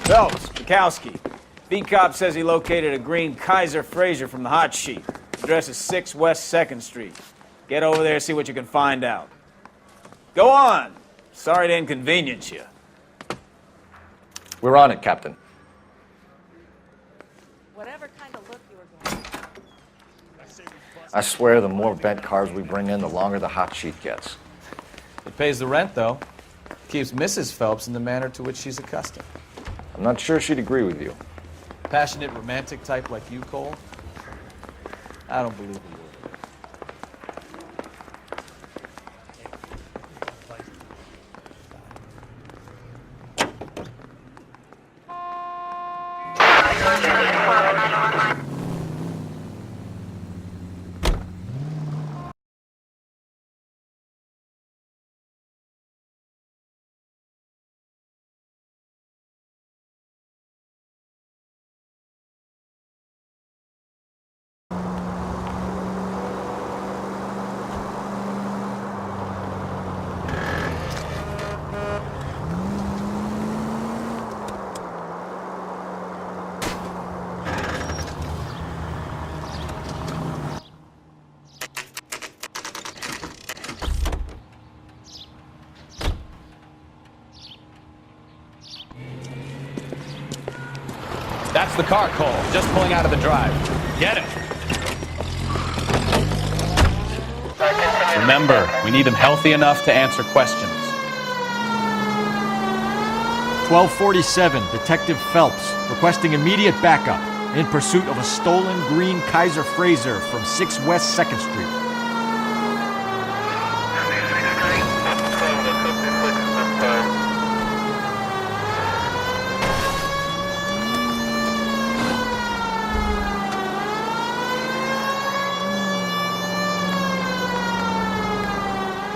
Phelps, Bukowski. V-Cop says he located a green Kaiser Frazer from the hot sheet. Address is 6 West 2nd Street. Get over there and see what you can find out. Go on. Sorry to inconvenience you. We're on it, Captain. Whatever kind of look you were going for. I swear the more bent cars we bring in, the longer the hot sheet gets. It pays the rent, though. Keeps Mrs. Phelps in the manner to which she's accustomed. I'm not sure she'd agree with you. Passionate, romantic type like you, Cole? I don't believe a word. That's the car, Cole. Just pulling out of the drive. Get him. Remember, we need him healthy enough to answer questions. 1247, Detective Phelps, requesting immediate backup in pursuit of a stolen green Kaiser Frazer from 6 West 2nd Street.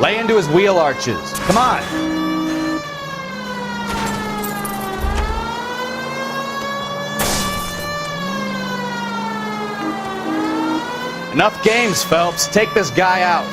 Lay into his wheel arches. Come on. Enough games, Phelps. Take this guy out.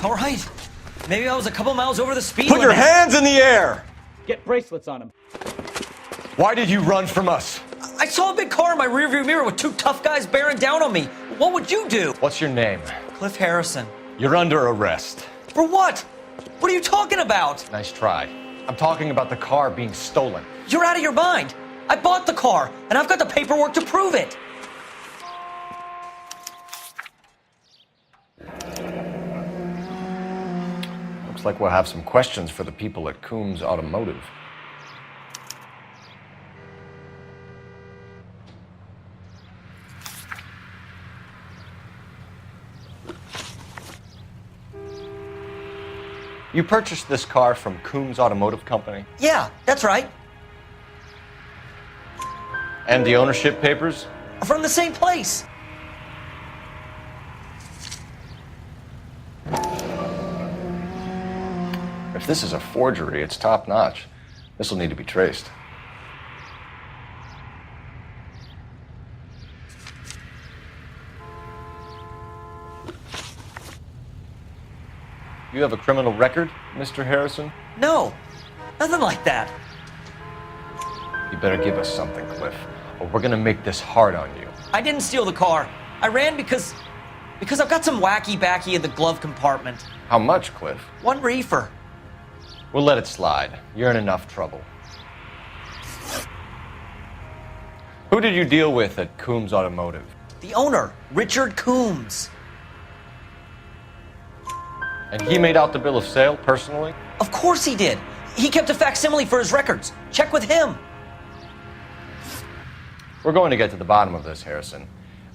All right. Maybe I was a couple miles over the speed Put limit. your hands in the air! Get bracelets on him. Why did you run from us? I saw a big car in my rearview mirror with 2 tough guys bearing down on me. What would you do? What's your name? Cliff Harrison. You're under arrest. For what? What are you talking about? Nice try. I'm talking about the car being stolen. You're out of your mind. I bought the car, and I've got the paperwork to prove it. Looks like we'll have some questions for the people at Coombs Automotive. You purchased this car from Coombs Automotive Company? Yeah, that's right. And the ownership papers? From the same place. If this is a forgery, it's top-notch. This will need to be traced. You have a criminal record, Mr. Harrison? No, nothing like that. You better give us something, Cliff, or we're gonna make this hard on you. I didn't steal the car. I ran because I've got some wacky-backy in the glove compartment. How much, Cliff? 1 reefer. We'll let it slide. You're in enough trouble. Who did you deal with at Coombs Automotive? The owner, Richard Coombs. And he made out the bill of sale personally? Of course he did. He kept a facsimile for his records. Check with him. We're going to get to the bottom of this, Harrison.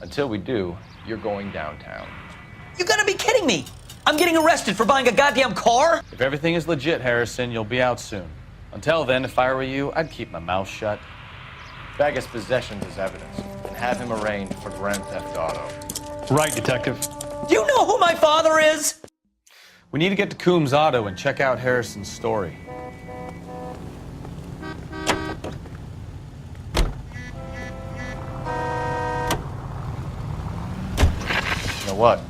Until we do, you're going downtown. You gotta be kidding me. I'm getting arrested for buying a goddamn car? If everything is legit, Harrison, you'll be out soon. Until then, if I were you, I'd keep my mouth shut. Bag his possessions as evidence and have him arraigned for grand theft auto. Right, Detective. Do you know who my father is? We need to get to Coombs Auto and check out Harrison's story. You know what?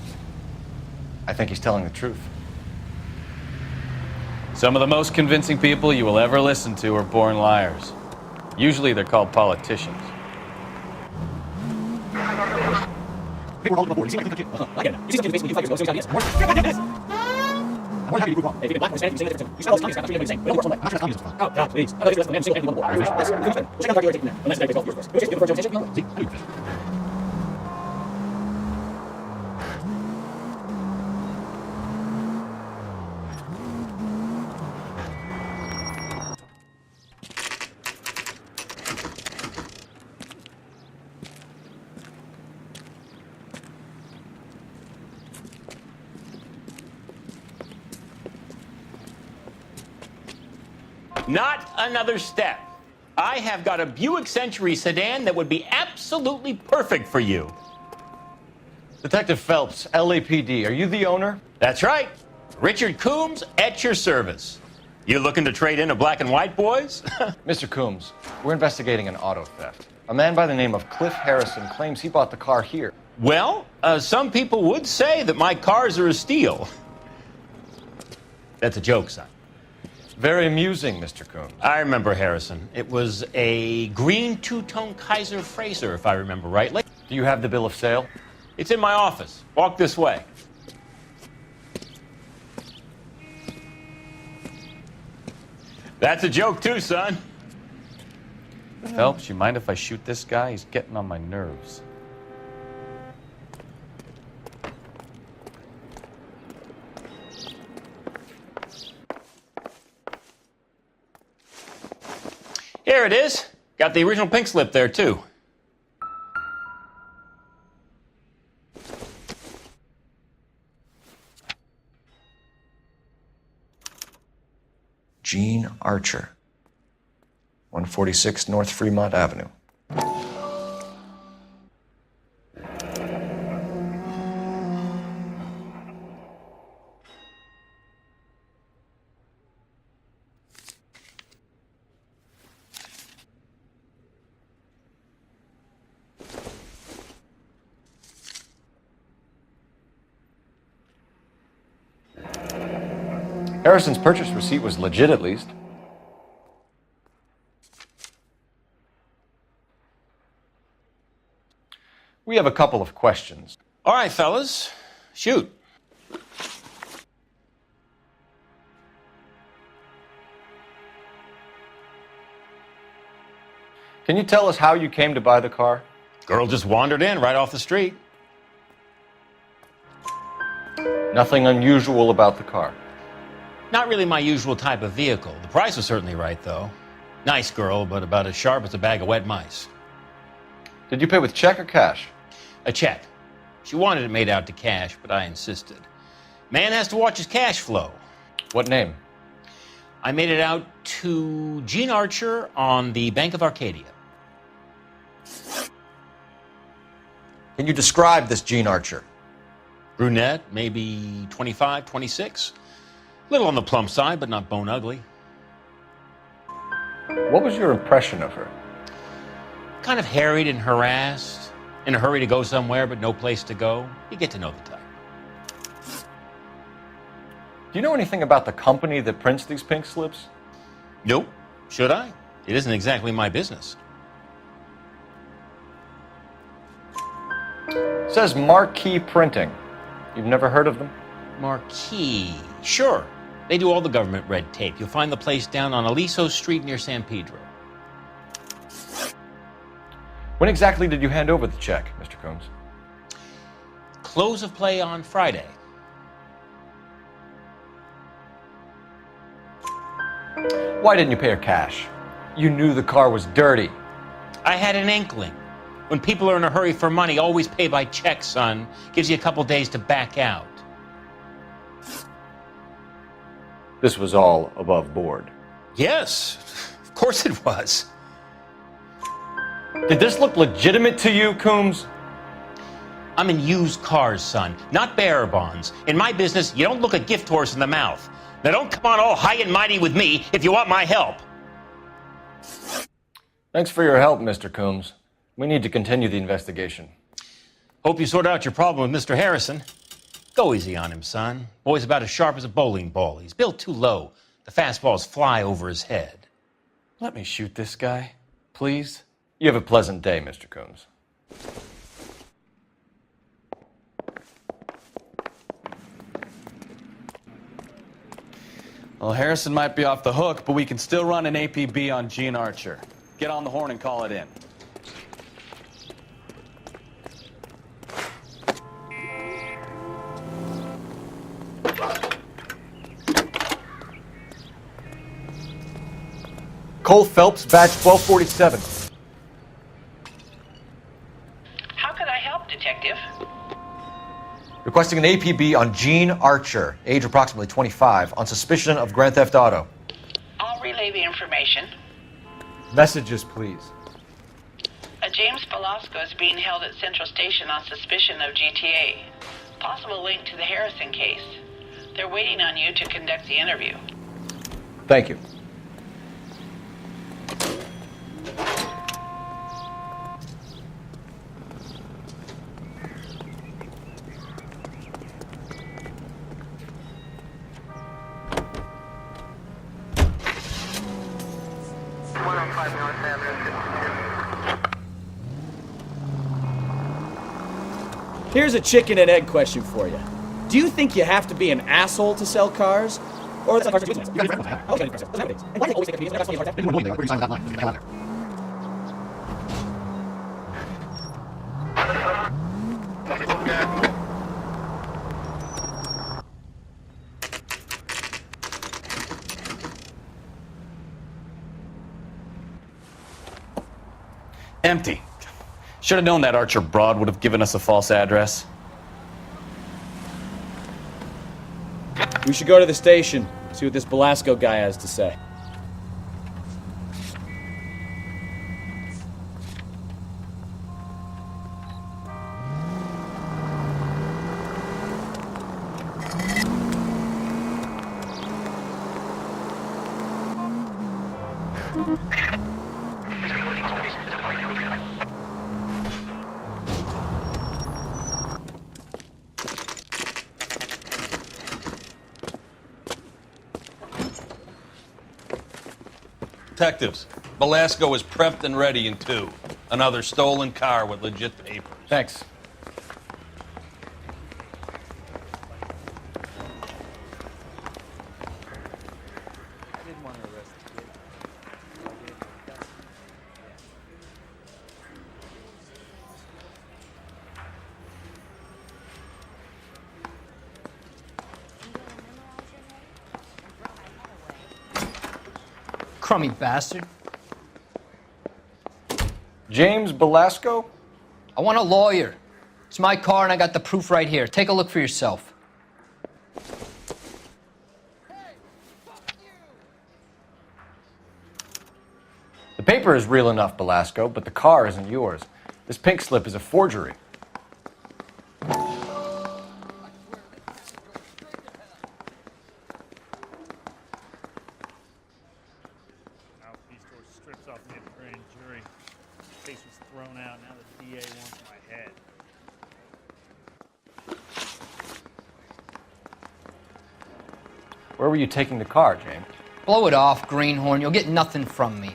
I think he's telling the truth. Some of the most convincing people you will ever listen to are born liars. Usually they're called politicians. Not another step. I have got a Buick Century sedan that would be absolutely perfect for you. Detective Phelps, LAPD, are you the owner? That's right. Richard Coombs at your service. You looking to trade in a black and white, boys? Mr. Coombs, we're investigating an auto theft. A man by the name of Cliff Harrison claims he bought the car here. Well, some people would say that my cars are a steal. That's a joke, son. Very amusing, Mr. Coombs. I remember Harrison. It was a green two-tone Kaiser Frazer, if I remember rightly. Do you have the bill of sale? It's in my office. Walk this way. That's a joke too, son. Phelps, you mind if I shoot this guy? He's getting on my nerves. Here it is. Got the original pink slip there, too. Gene Archer, 146 North Fremont Avenue. Harrison's purchase receipt was legit, at least. We have a couple of questions. All right, fellas. Shoot. Can you tell us how you came to buy the car? Girl just wandered in right off the street. Nothing unusual about the car. Not really my usual type of vehicle. The price was certainly right, though. Nice girl, but about as sharp as a bag of wet mice. Did you pay with check or cash? A check. She wanted it made out to cash, but I insisted. Man has to watch his cash flow. What name? I made it out to Gene Archer on the Bank of Arcadia. Can you describe this Gene Archer? Brunette, maybe 25, 26. Little on the plump side, but not bone ugly. What was your impression of her? Kind of harried and harassed. In a hurry to go somewhere, but no place to go. You get to know the type. Do you know anything about the company that prints these pink slips? Nope. Should I? It isn't exactly my business. It says Marquee Printing. You've never heard of them? Marquee. Sure. They do all the government red tape. You'll find the place down on Aliso Street near San Pedro. When exactly did you hand over the check, Mr. Coombs? Close of play on Friday. Why didn't you pay her cash? You knew the car was dirty. I had an inkling. When people are in a hurry for money, always pay by check, son. Gives you a couple days to back out. This was all above board. Yes, of course it was. Did this look legitimate to you, Coombs? I'm in used cars, son, not bearer bonds. In my business, you don't look a gift horse in the mouth. Now don't come on all high and mighty with me if you want my help. Thanks for your help, Mr. Coombs. We need to continue the investigation. Hope you sort out your problem with Mr. Harrison. Go easy on him, son. Boy's about as sharp as a bowling ball. He's built too low. The fastballs fly over his head. Let me shoot this guy, please. You have a pleasant day, Mr. Coombs. Well, Harrison might be off the hook, but we can still run an APB on Gene Archer. Get on the horn and call it in. Cole Phelps, badge 1247. How could I help, Detective? Requesting an APB on Gene Archer, age approximately 25, on suspicion of Grand Theft Auto. I'll relay the information. Messages, please. A James Velasco is being held at Central Station on suspicion of GTA. Possible link to the Harrison case. They're waiting on you to conduct the interview. Thank you. Here's a chicken and egg question for you. Do you think you have to be an asshole to sell cars? Or Empty. Should have known that Archer broad would have given us a false address. we should go to the station, see what this Velasco guy has to say. Detectives, Velasco is prepped and ready in 2. Another stolen car with legit papers. Thanks. Crummy bastard. James Velasco? I want a lawyer. It's my car and I got the proof right here. Take a look for yourself. The paper is real enough, Velasco, but the car isn't yours. This pink slip is a forgery. Strips off me at the grand jury. Case was thrown out. Now the DA wants my head. Where were you taking the car, James? Blow it off, greenhorn. You'll get nothing from me.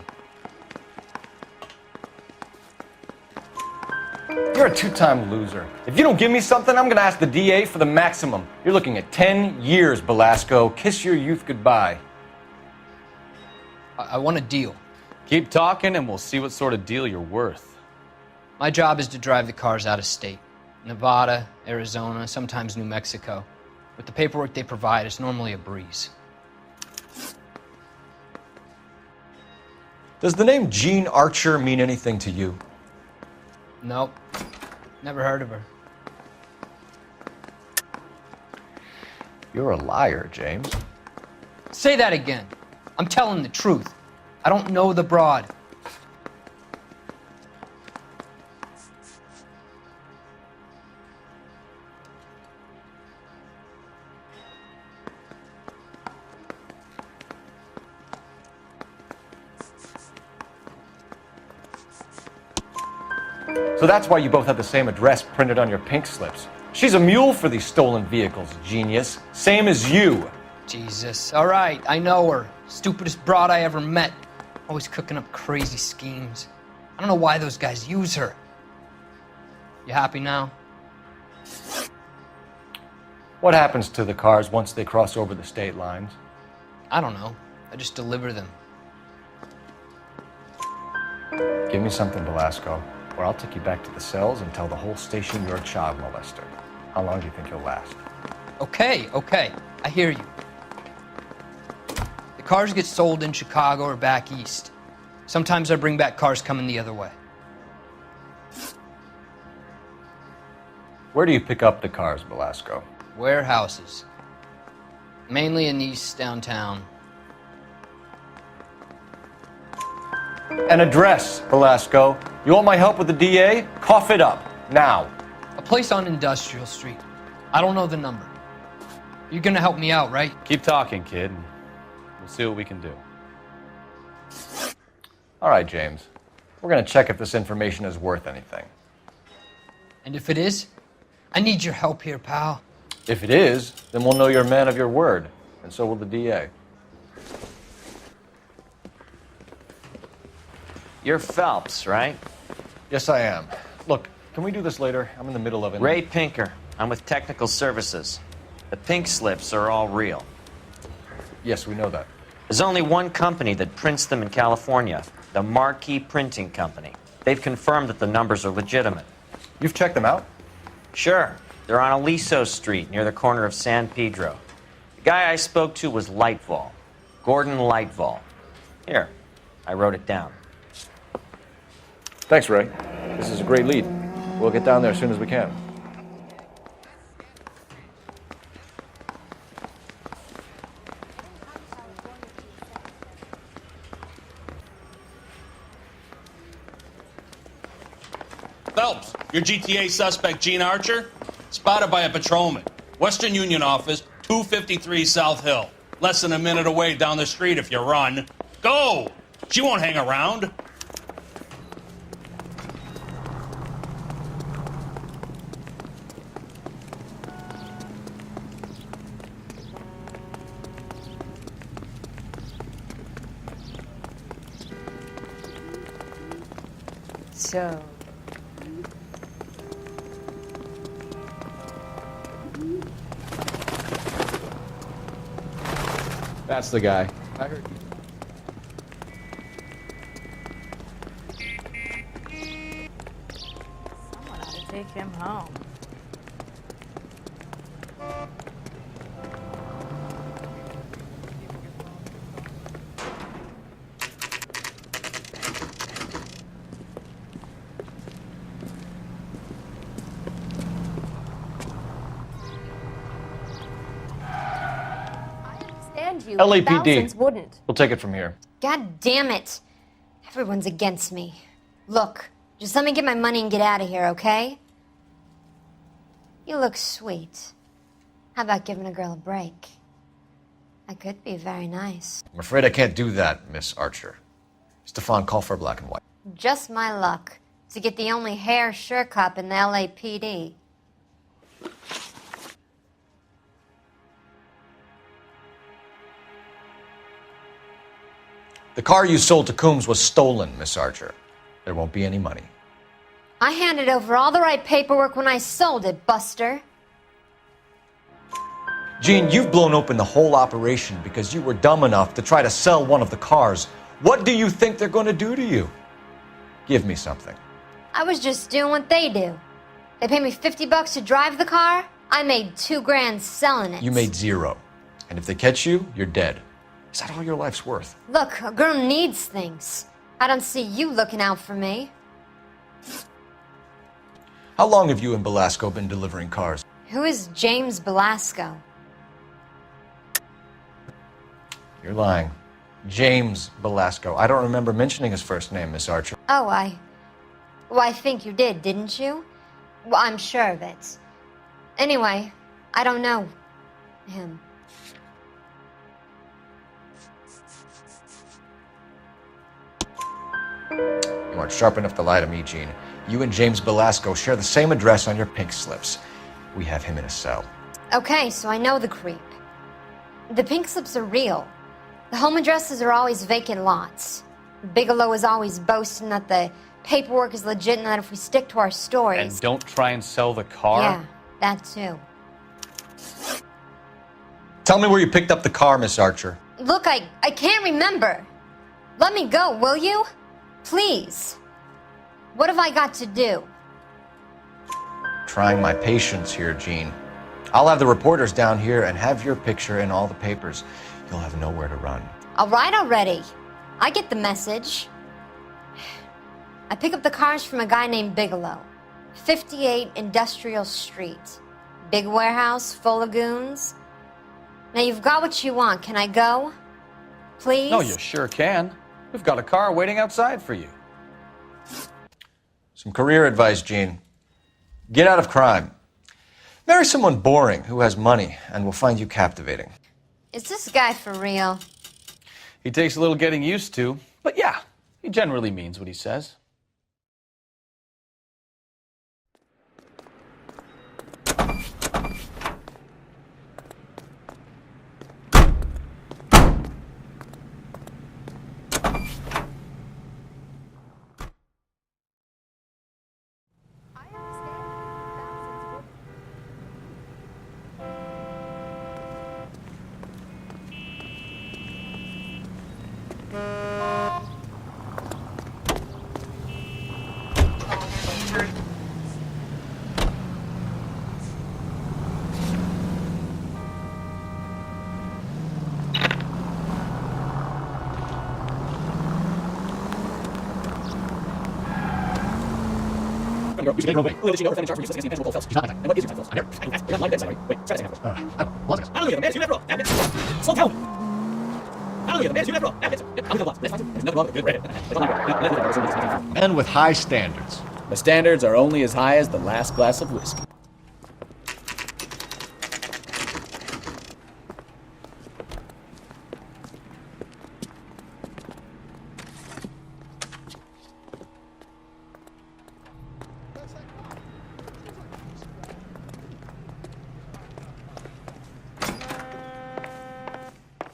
You're a two-time loser. If you don't give me something, I'm gonna ask the DA for the maximum. You're looking at 10 years, Velasco. Kiss your youth goodbye. I want a deal. Keep talking and we'll see what sort of deal you're worth. My job is to drive the cars out of state. Nevada, Arizona, sometimes New Mexico. With the paperwork they provide, it's normally a breeze. Does the name Gene Archer mean anything to you? Nope. Never heard of her. You're a liar, James. Say that again. I'm telling the truth. I don't know the broad. So that's why you both have the same address printed on your pink slips. She's a mule for these stolen vehicles, genius. Same as you. Jesus. All right, I know her. Stupidest broad I ever met. Always cooking up crazy schemes. I don't know why those guys use her. You happy now? What happens to the cars once they cross over the state lines? I don't know. I just deliver them. Give me something, Velasco, or I'll take you back to the cells and tell the whole station you're a child molester. How long do you think you'll last? Okay. I hear you. The cars get sold in Chicago or back east. Sometimes I bring back cars coming the other way. Where do you pick up the cars, Velasco? Warehouses. Mainly in East downtown. An address, Velasco. You want my help with the DA? Cough it up, now. A place on Industrial Street. I don't know the number. You're gonna help me out, right? Keep talking, kid, and we'll see what we can do. All right, James. We're gonna check if this information is worth anything. And if it is, I need your help here, pal. If it is, then we'll know you're a man of your word, and so will the DA. You're Phelps, right? Yes, I am. Look, can we do this later? I'm in the middle of it. Ray Pinker. I'm with Technical Services. The pink slips are all real. Yes, we know that. There's only one company that prints them in California, the Marquee Printing Company. They've confirmed that the numbers are legitimate. You've checked them out? Sure. They're on Aliso Street, near the corner of San Pedro. The guy I spoke to was Lightval. Gordon Lightval. Here, I wrote it down. Thanks, Ray. This is a great lead. We'll get down there as soon as we can. Phelps, your GTA suspect, Gene Archer, spotted by a patrolman. Western Union office, 253 South Hill. Less than a minute away down the street if you run. Go! She won't hang around. So, That's the guy. I heard you. someone ought to take him home. You. LAPD. Thousands wouldn't. We'll take it from here. God damn it. Everyone's against me. Look, just let me get my money and get out of here, okay? You look sweet. How about giving a girl a break? I could be very nice. I'm afraid I can't do that, Miss Archer. Stefan, call for black and white. Just my luck to get the only hair sure cop in the LAPD. The car you sold to Coombs was stolen, Miss Archer. There won't be any money. I handed over all the right paperwork when I sold it, Buster. Gene, you've blown open the whole operation because you were dumb enough to try to sell one of the cars. What do you think they're going to do to you? Give me something. I was just doing what they do. They paid me $50 to drive the car. I made $2 grand selling it. You made $0. And if they catch you, you're dead. Is that all your life's worth? Look, a girl needs things. I don't see you looking out for me. How long have you and Belasco been delivering cars? Who is James Belasco? You're lying. James Belasco. I don't remember mentioning his first name, Miss Archer. Oh, I think you did, didn't you? Well, I'm sure of it. Anyway, I don't know him. You aren't sharp enough to lie to me, Gene. You and James Belasco share the same address on your pink slips. We have him in a cell. Okay, so I know the creep. The pink slips are real. The home addresses are always vacant lots. Bigelow is always boasting that the paperwork is legit and that if we stick to our stories... And don't try and sell the car? Yeah, that too. Tell me where you picked up the car, Miss Archer. Look, I can't remember. Let me go, will you? Please. What have I got to do? Trying my patience here, Jean. I'll have the reporters down here and have your picture in all the papers. You'll have nowhere to run. All right already. I get the message. I pick up the cars from a guy named Bigelow. 58 Industrial Street. Big warehouse, full of goons. Now you've got what you want. Can I go? Please? No, you sure can. We've got a car waiting outside for you. Some career advice, Jean. Get out of crime. Marry someone boring who has money and will find you captivating. Is this guy for real? He takes a little getting used to, but yeah, he generally means what he says. Men with high standards. The standards are only as high as the last glass of whiskey.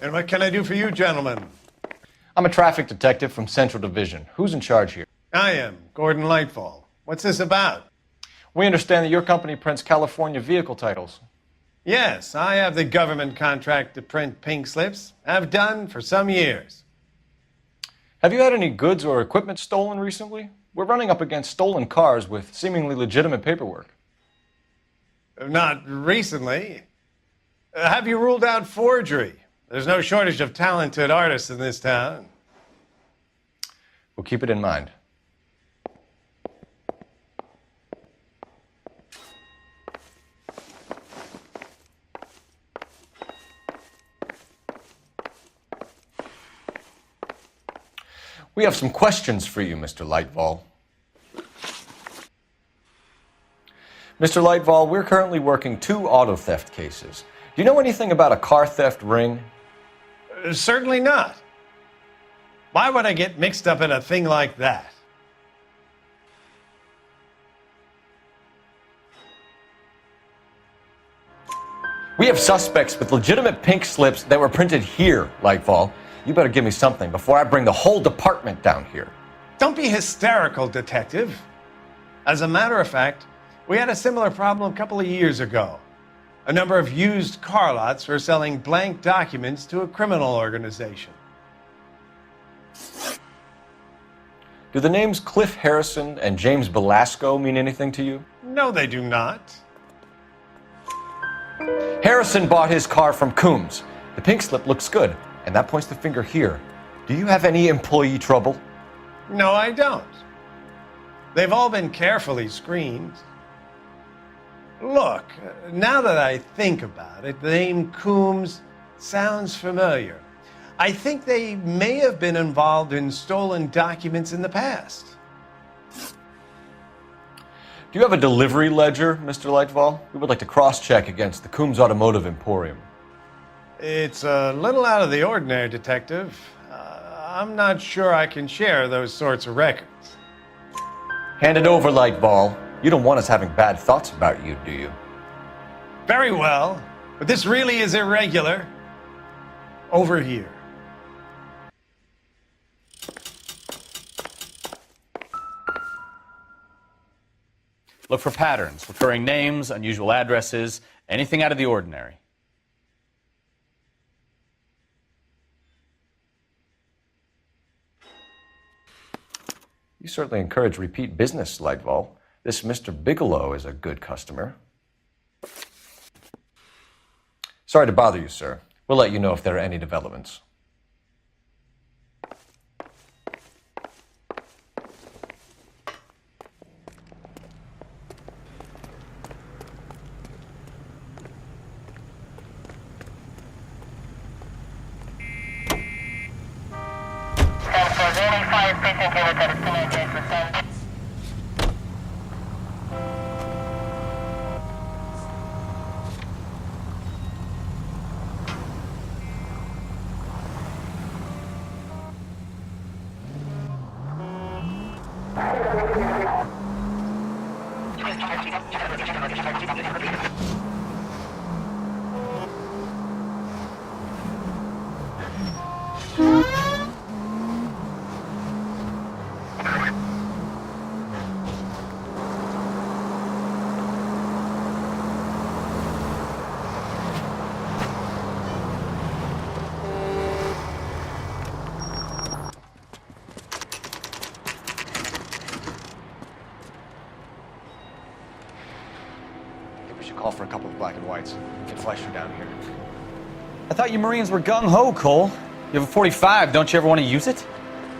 And what can I do for you, gentlemen? I'm a traffic detective from Central Division. Who's in charge here? I am, Gordon Lightfall. What's this about? We understand that your company prints California vehicle titles. Yes, I have the government contract to print pink slips. I've done for some years. Have you had any goods or equipment stolen recently? We're running up against stolen cars with seemingly legitimate paperwork. Not recently. Have you ruled out forgery? There's no shortage of talented artists in this town. We'll keep it in mind. We have some questions for you, Mr. Lightfall. Mr. Lightfall, we're currently working 2 auto theft cases. Do you know anything about a car theft ring? Certainly not. Why would I get mixed up in a thing like that? We have suspects with legitimate pink slips that were printed here, Lightfall. You better give me something before I bring the whole department down here. Don't be hysterical, Detective. As a matter of fact, we had a similar problem a couple of years ago. A number of used car lots were selling blank documents to a criminal organization. Do the names Cliff Harrison and James Belasco mean anything to you? No, they do not. Harrison bought his car from Coombs. The pink slip looks good, and that points the finger here. Do you have any employee trouble? No, I don't. They've all been carefully screened. Look, now that I think about it, the name Coombs sounds familiar. I think they may have been involved in stolen documents in the past. Do you have a delivery ledger, Mr. Lightfall? We would like to cross-check against the Coombs Automotive Emporium. It's a little out of the ordinary, Detective. I'm not sure I can share those sorts of records. Hand it over, Lightball. You don't want us having bad thoughts about you, do you? Very well, but this really is irregular. Over here. Look for patterns, recurring names, unusual addresses, anything out of the ordinary. You certainly encourage repeat business, Lightball. This Mr. Bigelow is a good customer. Sorry to bother you, sir. We'll let you know if there are any developments. Call for a couple of black and whites. We can flash you down here. I thought you Marines were gung-ho, Cole. You have a 45, don't you ever want to use it?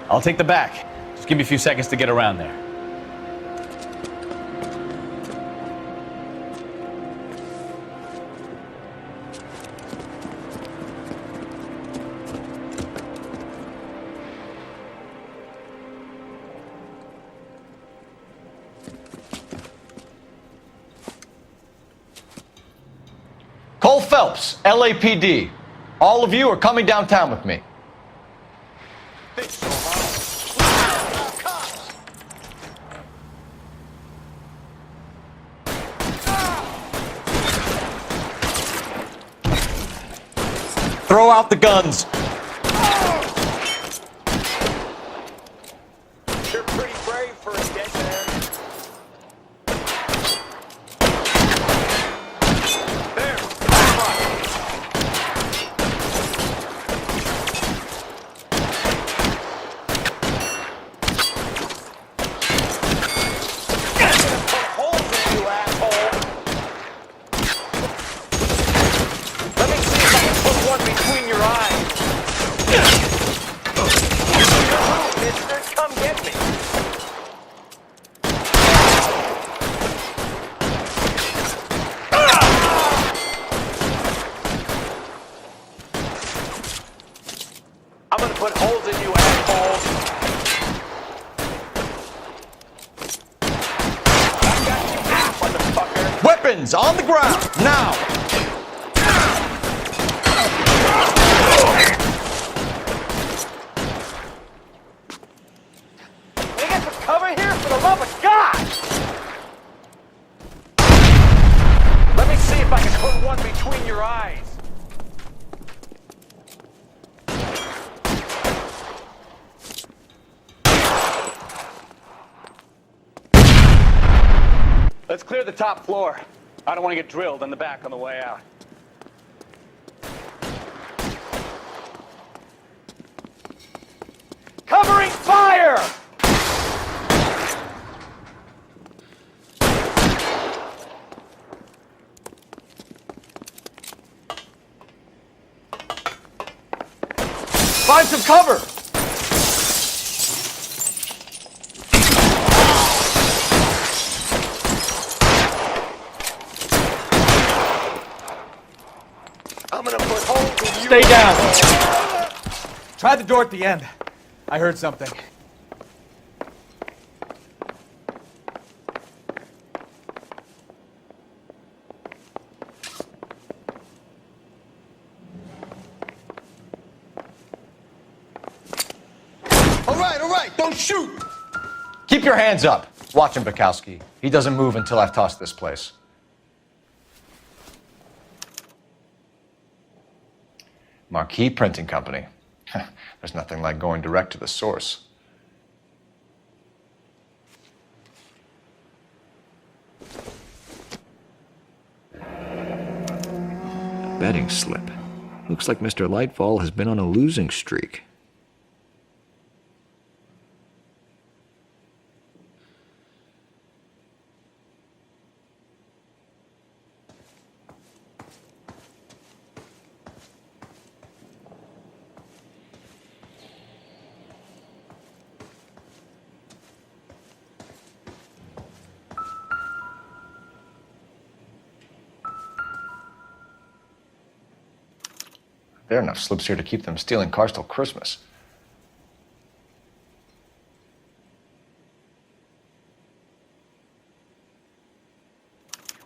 I'll take the back. Just give me a few seconds to get around there. Cole Phelps, LAPD. All of you are coming downtown with me. Throw out the guns. You're pretty brave for a dead man. I'm gonna put holes in you, asshole. I got you now, motherfucker. Weapons on the ground, now! Can I get some cover here, for the love of God? Let me see if I can put one between your eyes. Let's clear the top floor. I don't want to get drilled in the back on the way out. Covering fire! Find some cover! I'm gonna put holes in you. Stay down. Try the door at the end. I heard something. All right, don't shoot! Keep your hands up. Watch him, Bukowski. He doesn't move until I've tossed this place. Marquee Printing Company. There's nothing like going direct to the source. Betting slip. Looks like Mr. Lightfall has been on a losing streak. There are enough slips here to keep them stealing cars till Christmas.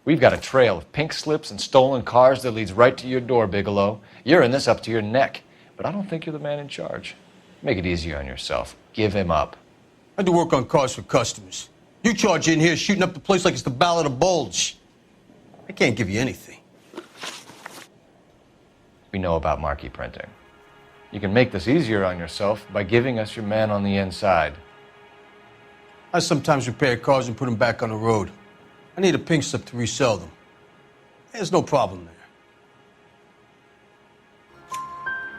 We've got a trail of pink slips and stolen cars that leads right to your door, Bigelow. You're in this up to your neck, but I don't think you're the man in charge. Make it easier on yourself. Give him up. I do work on cars for customers. You charge in here shooting up the place like it's the Ballad of Bulge. I can't give you anything. We know about marquee printing. You can make this easier on yourself by giving us your man on the inside. I sometimes repair cars and put them back on the road. I need a pink slip to resell them. There's no problem there.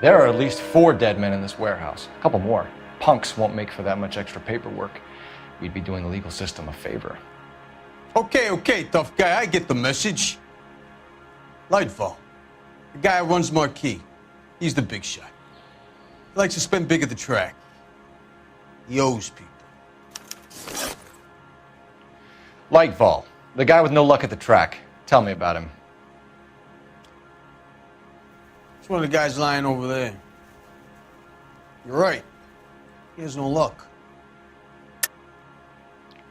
There are at least 4 dead men in this warehouse. A couple more. Punks won't make for that much extra paperwork. We'd be doing the legal system a favor. Okay, tough guy, I get the message. Lightfall, the guy who runs Marquee. He's the big shot. He likes to spend big at the track. He owes people. Lightfall, the guy with no luck at the track. Tell me about him. It's one of the guys lying over there. You're right. He has no luck.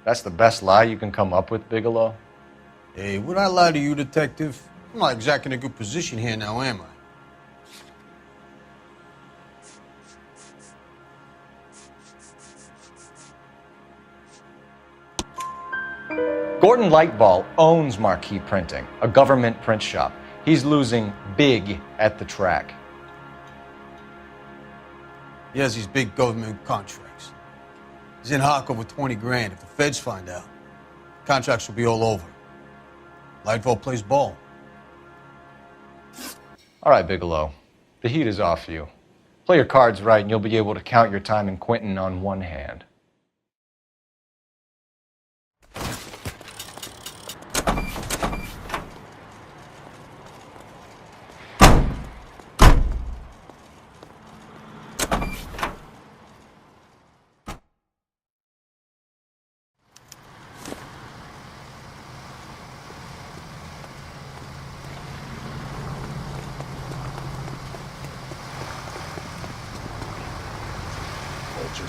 That's the best lie you can come up with, Bigelow? Hey, would I lie to you, detective? I'm not exactly in a good position here now, am I? Gordon Lightfall owns Marquee Printing, a government print shop. He's losing big at the track. He has these big government contracts. He's in hock over 20 grand. If the feds find out, contracts will be all over. Lightfall plays ball. All right, Bigelow. The heat is off you. Play your cards right and you'll be able to count your time in Quentin on one hand.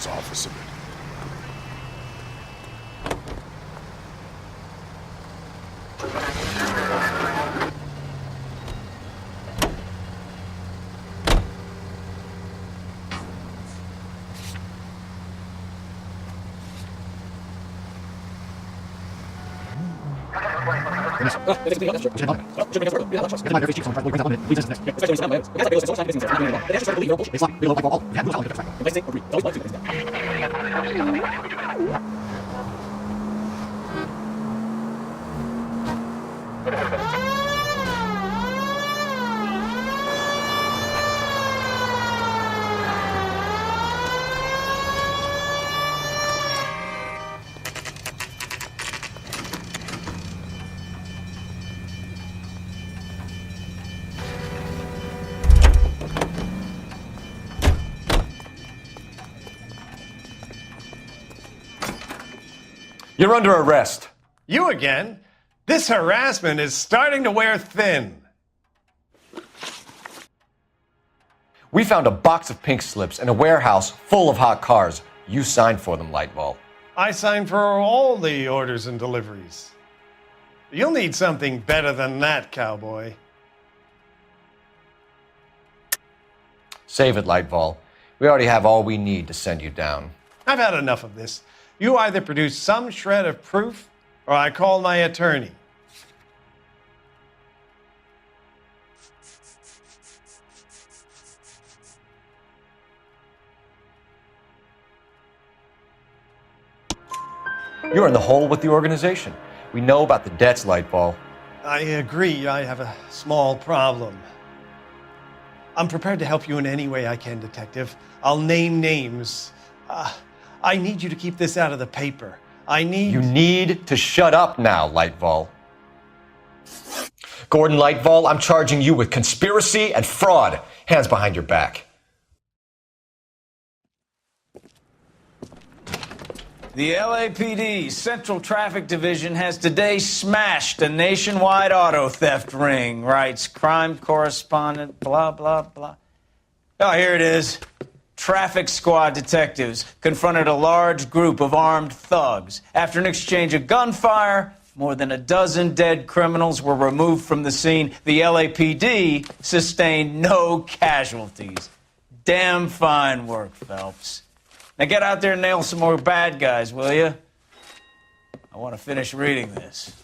Office of it. You're under arrest. You again? This harassment is starting to wear thin. We found a box of pink slips in a warehouse full of hot cars. You signed for them, Lightfall. I signed for all the orders and deliveries. You'll need something better than that, cowboy. Save it, Lightfall. We already have all we need to send you down. I've had enough of this. You either produce some shred of proof, or I call my attorney. You're in the hole with the organization. We know about the debts, Lightfall. I agree, I have a small problem. I'm prepared to help you in any way I can, Detective. I'll name names. I need you to keep this out of the paper. You need to shut up now, Lightfall. Gordon Lightfall, I'm charging you with conspiracy and fraud. Hands behind your back. The LAPD Central Traffic Division has today smashed a nationwide auto theft ring, writes crime correspondent, blah, blah, blah. Oh, here it is. Traffic squad detectives confronted a large group of armed thugs. After an exchange of gunfire, more than a dozen dead criminals were removed from the scene. The LAPD sustained no casualties. Damn fine work, Phelps. Now get out there and nail some more bad guys, will you? I want to finish reading this.